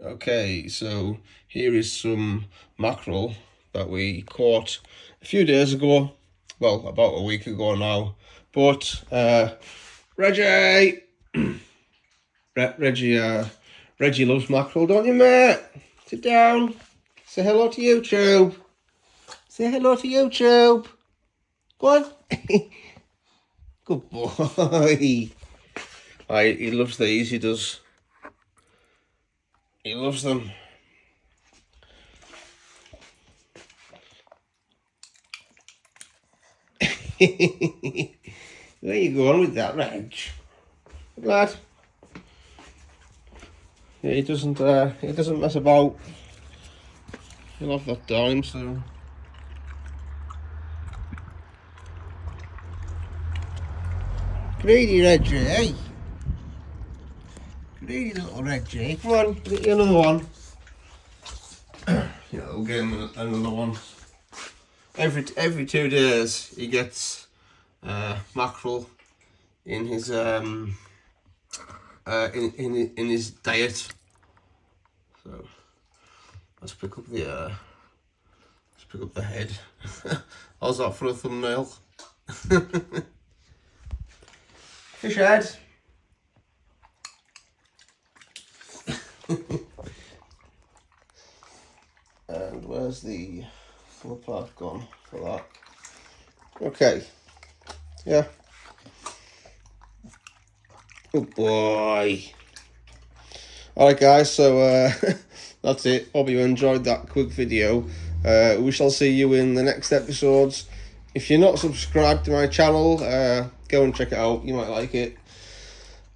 Okay, so here is some mackerel that we caught a few days ago. Well, about a week ago now. But Reggie, Reggie loves mackerel, don't you, mate? Sit down. Say hello to YouTube. Say hello to YouTube. Go on. Good boy. He loves these. He does. He loves them. Where you going with that, Reg? Lad. Yeah, he doesn't mess about. He'll have that dime soon. Greedy Reggie, eh? Greedy little Reggie. Come on, get you another one. Yeah, we'll get him another one. Every 2 days he gets mackerel in his in his diet. So let's pick up the head. How's that for a thumbnail? Fish head. And where's the full part gone for that? Okay. Yeah. Good boy. Alright guys, so that's it. Hope you enjoyed that quick video. We shall see you in the next episodes. If you're not subscribed to my channel, go and check it out. You might like it.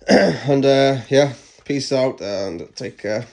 And yeah, peace out and take care.